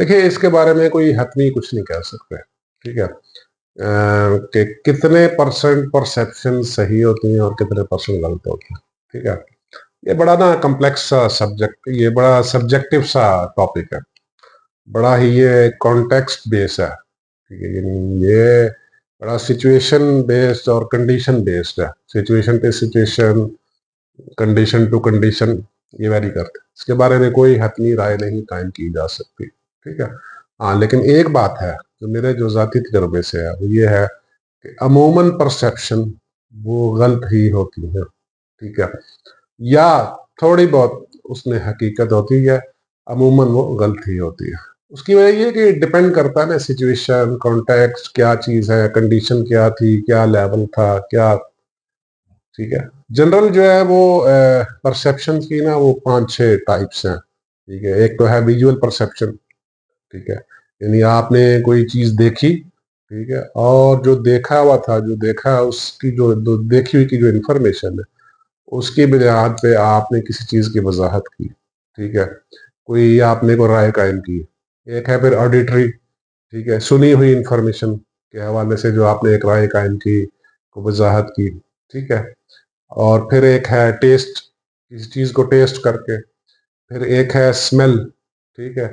देखिए, इसके बारे में कोई हतमी कुछ नहीं कह सकते। ठीक है, कि कितने परसेंट परसेप्शन सही होती हैं और कितने परसेंट गलत होती हैं। ठीक है, ये बड़ा ना कॉम्प्लेक्स सा सब्जेक्ट, ये बड़ा सब्जेक्टिव सा टॉपिक है, बड़ा ही ये कॉन्टेक्स्ट बेस्ड है। ठीक है, यानी ये बड़ा सिचुएशन बेस्ड और कंडीशन बेस्ड है। सिचुएशन पे सिचुएशन, कंडीशन टू कंडीशन ये वेरी करते हैं। इसके बारे में कोई हतमी राय नहीं कायम की जा सकती। ठीक है, हाँ, लेकिन एक बात है जो मेरे जो जाती तजर्बे से है वो ये है कि अमूमन परसेप्शन वो गलत ही होती है। ठीक है, या थोड़ी बहुत उसमें हकीकत होती है, अमूमन वो गलत ही होती है। उसकी वजह ये कि डिपेंड करता है ना, सिचुएशन, कॉन्टेक्स्ट, क्या चीज है, कंडीशन क्या थी, क्या लेवल था, क्या। ठीक है, जनरल जो है वो परसेप्शन की ना वो 5-6 टाइप्स हैं। ठीक है, एक तो है विजुअल परसेप्शन। ठीक है, यानी आपने कोई चीज देखी, ठीक है, और जो देखा हुआ था, जो देखा उसकी जो देखी हुई की जो इंफॉर्मेशन है उसकी बुनियाद पे आपने किसी चीज की वजाहत की। ठीक है, कोई आपने को राय कायम की। एक है फिर ऑडिटरी। ठीक है, सुनी हुई इंफॉर्मेशन के हवाले से जो आपने एक राय कायम की, को वजाहत की। ठीक है, और फिर एक है टेस्ट, किसी चीज को टेस्ट करके। फिर एक है स्मेल। ठीक है,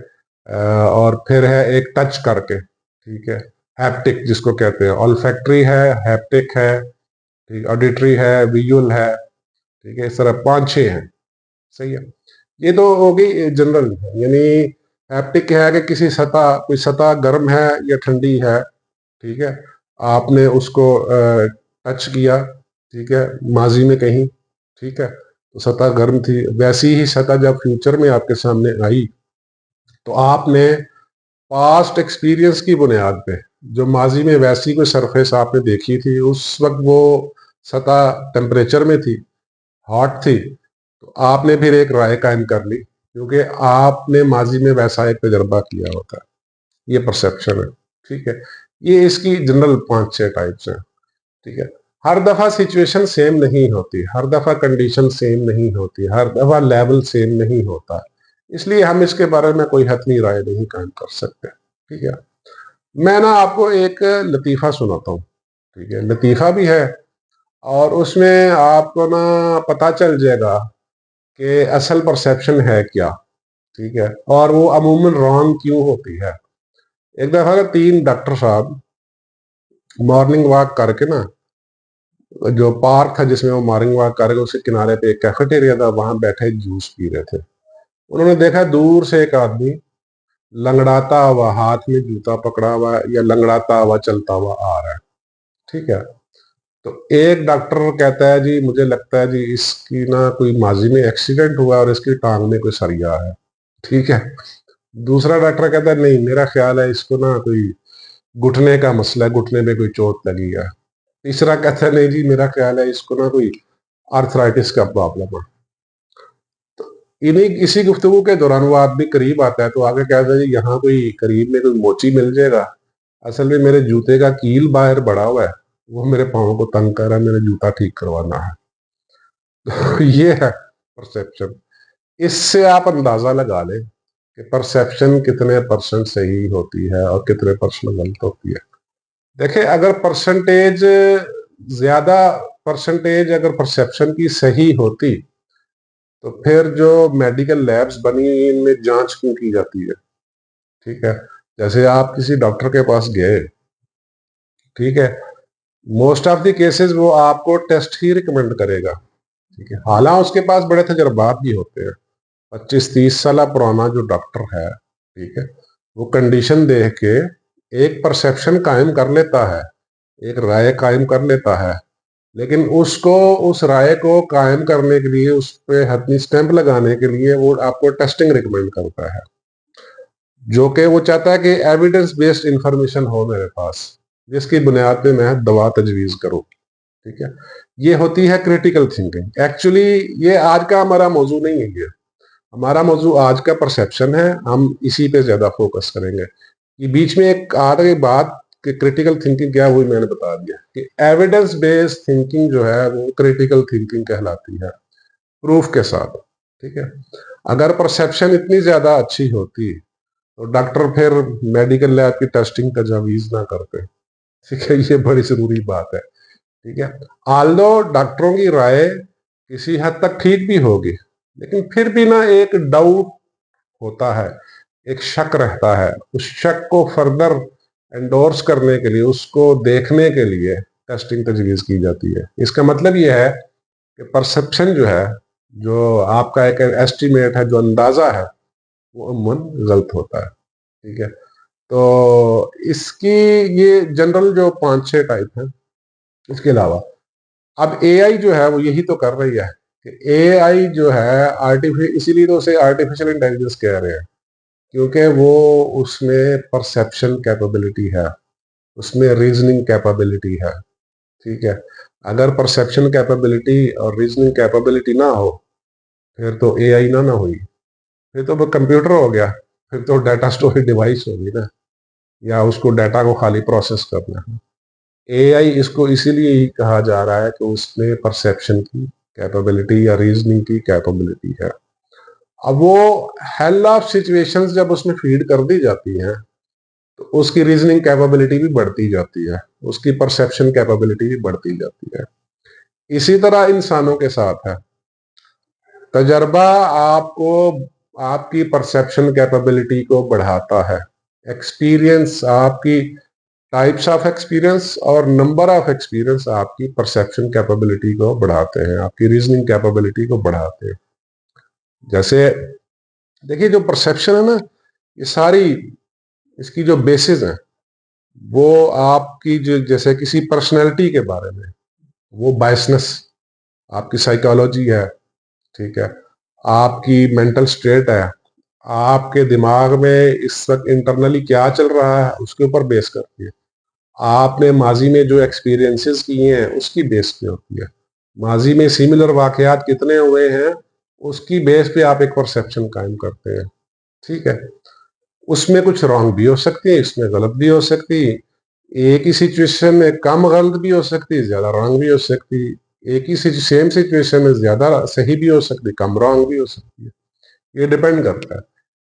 और फिर है एक टच करके। ठीक है, हैप्टिक जिसको कहते हैं, ऑल्फैक्टरी है, हैप्टिक है, ठीक, ऑडिटरी है, विजुअल है। ठीक है, इस तरह 5-6 हैं। सही है, ये तो हो गई जनरल। यानी हैप्टिक है कि किसी सतह, कोई सतह गर्म है या ठंडी है। ठीक है, आपने उसको टच किया। ठीक है, माजी में कहीं। ठीक है, तो सतह गर्म थी। वैसी ही सतह जब फ्यूचर में आपके सामने आई तो आपने पास्ट एक्सपीरियंस की बुनियाद पे, जो माजी में वैसी कोई सरफेस आपने देखी थी, उस वक्त वो सतह टेम्परेचर में थी, हॉट थी, तो आपने फिर एक राय कायम कर ली क्योंकि आपने माजी में वैसा एक तजर्बा किया होता है। ये परसेप्शन है। ठीक है, ये इसकी जनरल 5-6 टाइप्स हैं। ठीक है, हर दफा सिचुएशन सेम नहीं होती, हर दफा कंडीशन सेम नहीं होती, हर दफा लेवल सेम नहीं होता, इसलिए हम इसके बारे में कोई हतमी राय नहीं कायम कर सकते। ठीक है, मैं ना आपको एक लतीफा सुनाता हूँ। ठीक है, लतीफा भी है और उसमें आपको ना पता चल जाएगा कि असल परसेप्शन है क्या। ठीक है, और वो अमूमन रॉन्ग क्यों होती है। एक दफा ना 3 डॉक्टर साहब मॉर्निंग वॉक करके ना, जो पार्क था जिसमें वो मॉर्निंग वॉक करके, उसके किनारे पे एक कैफेटेरिया था, वहां बैठे जूस पी रहे थे। उन्होंने देखा दूर से एक आदमी लंगड़ाता हुआ, हाथ में जूता पकड़ा हुआ या लंगड़ाता हुआ चलता हुआ आ रहा है। ठीक है, तो एक डॉक्टर कहता है जी मुझे लगता है जी इसकी ना कोई माजी में एक्सीडेंट हुआ और इसकी टांग में कोई सरिया है। ठीक है, दूसरा डॉक्टर कहता है नहीं, मेरा ख्याल है इसको ना कोई घुटने का मसला है, घुटने में कोई चोट लगी है। तीसरा कहता है नहीं जी, मेरा ख्याल है इसको ना कोई आर्थराइटिस का प्रॉब्लम है। इन्हीं इसी गुफ्तगू के दौरान वो आदमी करीब आता है तो आगे कहता है जी यहाँ कोई करीब में कोई मोची मिल जाएगा, असल में मेरे जूते का कील बाहर बड़ा हुआ है, वो मेरे पाँव को तंग कर रहा है, मेरा जूता ठीक करवाना है। तो ये है परसेप्शन। इससे आप अंदाजा लगा लें कि परसेप्शन कितने परसेंट सही होती है और कितने परसेंट गलत होती है। देखिए, अगर परसेंटेज ज्यादा, परसेंटेज अगर परसेप्शन की सही होती तो फिर जो मेडिकल लैब्स बनी इनमें जांच क्यों की जाती है। ठीक है, जैसे आप किसी डॉक्टर के पास गए, ठीक है, मोस्ट ऑफ द केसेस वो आपको टेस्ट ही रिकमेंड करेगा। ठीक है, हालांकि उसके पास बड़े तजर्बात भी होते हैं, 25-30 साल पुराना जो डॉक्टर है। ठीक है, वो कंडीशन देख के एक परसेप्शन कायम कर लेता है, एक राय कायम कर लेता है, लेकिन उसको, उस राय को कायम करने के लिए, उस पे हतमी स्टैंप लगाने के लिए वो आपको टेस्टिंग रिकमेंड करता है, जो कि वो चाहता है कि एविडेंस बेस्ड इंफॉर्मेशन हो मेरे पास, जिसकी बुनियाद पे मैं दवा तजवीज करूं। ठीक है, ये होती है क्रिटिकल थिंकिंग। एक्चुअली ये आज का हमारा मौजू नहीं है, ये हमारा मौजू आज का परसेप्शन है, हम इसी पे ज्यादा फोकस करेंगे। ये बीच में एक आ रही बात कि क्रिटिकल थिंकिंग क्या हुई, मैंने बता दिया कि एविडेंस बेस्ड थिंकिंग जो है वो क्रिटिकल थिंकिंग कहलाती है, प्रूफ के साथ। ठीक है, अगर परसेप्शन इतनी ज्यादा अच्छी होती तो डॉक्टर फिर मेडिकल लैब की टेस्टिंग तजावीज़ ना करते। ठीक है, ये बड़ी ज़रूरी बात है। ठीक है, आल्दो डॉक्टरों की राय किसी हद तक ठीक भी होगी, लेकिन फिर भी ना एक डाउट होता है, एक शक रहता है। उस शक को फर्दर एंडोर्स करने के लिए, उसको देखने के लिए टेस्टिंग तजवीज़ की जाती है। इसका मतलब ये है कि परसेप्शन जो है, जो आपका एक एस्टिमेट है, जो अंदाज़ा है, वो अमूमन गलत होता है। ठीक है, तो इसकी ये जनरल जो 5-6 टाइप है। इसके अलावा अब एआई जो है वो यही तो कर रही है कि एआई जो है आर्टिफिशियल, इसीलिए तो उसे आर्टिफिशियल इंटेलिजेंस कह रहे हैं, क्योंकि वो उसमें परसेप्शन कैपेबिलिटी है, उसमें रीजनिंग कैपेबिलिटी है। ठीक है, अगर परसेप्शन कैपेबिलिटी और रीजनिंग कैपेबिलिटी ना हो, फिर तो एआई ना हुई, फिर तो वो कंप्यूटर हो गया, फिर तो डाटा स्टोरेज डिवाइस होगी ना, या उसको डाटा को खाली प्रोसेस करना है। एआई इसको इसीलिए ही कहा जा रहा है कि उसमें परसेप्शन की कैपेबिलिटी या रीजनिंग की कैपेबिलिटी है। अब वो हेल ऑफ सिचुएशंस जब उसमें फीड कर दी जाती हैं, तो उसकी रीजनिंग कैपेबिलिटी भी बढ़ती जाती है, उसकी परसेप्शन कैपेबिलिटी भी बढ़ती जाती है। इसी तरह इंसानों के साथ है। तजर्बा आपको आपकी परसेप्शन कैपेबिलिटी को बढ़ाता है। एक्सपीरियंस आपकी टाइप्स ऑफ एक्सपीरियंस और नंबर ऑफ एक्सपीरियंस आपकी परसेप्शन कैपेबिलिटी को बढ़ाते हैं, आपकी रीजनिंग कैपेबिलिटी को बढ़ाते हैं। जैसे देखिए, जो परसेप्शन है ना, ये सारी इसकी जो बेसिस है, वो आपकी जो जैसे किसी पर्सनैलिटी के बारे में, वो बायसनेस आपकी साइकोलॉजी है। ठीक है, आपकी मेंटल स्टेट है, आपके दिमाग में इस वक्त इंटरनली क्या चल रहा है, उसके ऊपर बेस करती है। आपने माजी में जो एक्सपीरियंसेस किए हैं, उसकी बेस पे होती है। माजी में सिमिलर वाकयात कितने हुए हैं, उसकी बेस पे आप एक परसेप्शन कायम करते हैं। ठीक है, उसमें कुछ रॉन्ग भी हो सकती है, इसमें गलत भी हो सकती है। एक ही सिचुएशन में कम गलत भी हो सकती है, ज्यादा रॉन्ग भी हो सकती है। एक ही सेम सिचुएशन में ज्यादा सही भी हो सकती है, कम रॉन्ग भी हो सकती है। ये डिपेंड करता है।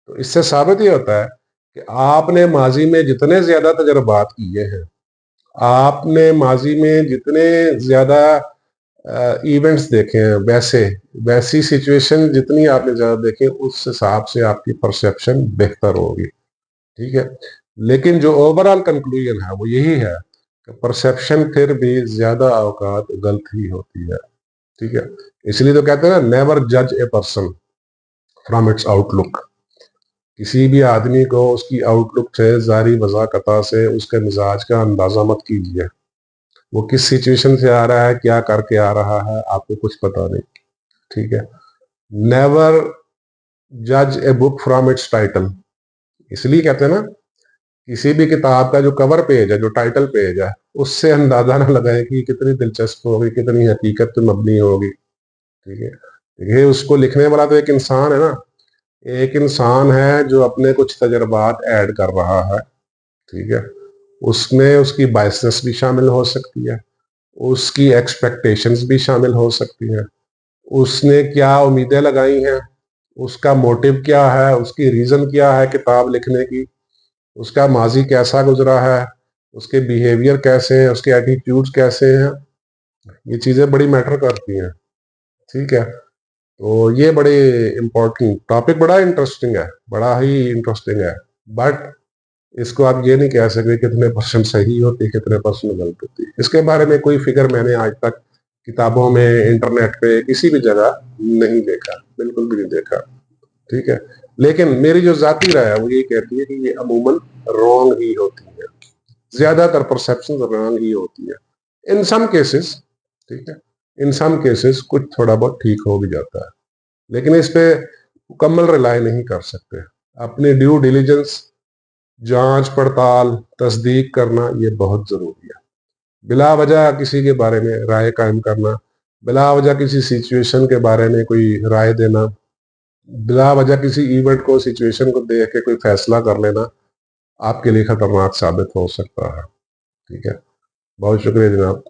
तो इससे साबित ये होता है कि आपने माजी में जितने ज्यादा तजर्बात किए हैं, आपने माजी में जितने ज्यादा इवेंट्स देखे हैं, वैसी सिचुएशन जितनी आपने ज्यादा देखे, उस हिसाब से आपकी परसेप्शन बेहतर होगी। ठीक है, लेकिन जो ओवरऑल कंक्लूजन है वो यही है कि परसेप्शन फिर भी ज्यादा औकात गलत ही होती है। ठीक है, इसलिए तो कहते हैं ना, नेवर जज a person from its outlook. किसी भी आदमी को उसकी आउटलुक से, जारी वजाकता से उसके मिजाज का अंदाजा मत कीजिए। वो किस सिचुएशन से आ रहा है, क्या करके आ रहा है, आपको कुछ पता नहीं। ठीक है, नेवर जज a book from its title. इसलिए कहते हैं ना, किसी भी किताब का जो कवर पेज है, जो टाइटल पेज है, उससे अंदाजा ना लगाए कि कितनी दिलचस्प होगी, कितनी हकीकत पे मबनी होगी। ठीक है, देखिए, उसको लिखने वाला तो एक इंसान है ना, एक इंसान है जो अपने कुछ तजर्बात ऐड कर रहा है। ठीक है, उसमें उसकी बायसनेस भी शामिल हो सकती है, उसकी एक्सपेक्टेशंस भी शामिल हो सकती है, उसने क्या उम्मीदें लगाई हैं, उसका मोटिव क्या है, उसकी रीजन क्या है किताब लिखने की, उसका माजी कैसा गुजरा है, उसके बिहेवियर कैसे हैं, उसके एटीट्यूड्स कैसे हैं। ये चीजें बड़ी मैटर करती हैं। ठीक है, तो ये बड़े इंपॉर्टेंट टॉपिक, बड़ा इंटरेस्टिंग है, बड़ा ही इंटरेस्टिंग है। बट इसको आप ये नहीं कह सकते कितने परसेंट सही होती है, कितने परसेंट गलत होती है। इसके बारे में कोई फिगर मैंने आज तक किताबों में, इंटरनेट पे, किसी भी जगह नहीं देखा, बिल्कुल भी नहीं देखा। ठीक है, लेकिन मेरी जो जाती राय है वो यही कहती है कि ये अमूमन रॉन्ग ही होती है, ज्यादातर परसेप्शन रॉन्ग ही होती है इन सम केसेस। ठीक है, इन सम केसेस कुछ थोड़ा बहुत ठीक हो भी जाता है, लेकिन इस पे मुकम्मल रिलाई नहीं कर सकते। अपनी ड्यू डिलीजेंस, जांच पड़ताल, तस्दीक करना, ये बहुत जरूरी है। बिला वजह किसी के बारे में राय कायम करना, बिला वजह किसी सिचुएशन के बारे में कोई राय देना, बिला वजह किसी इवेंट को, सिचुएशन को देख के कोई फैसला कर लेना, आपके लिए खतरनाक साबित हो सकता है। ठीक है, बहुत शुक्रिया जनाब।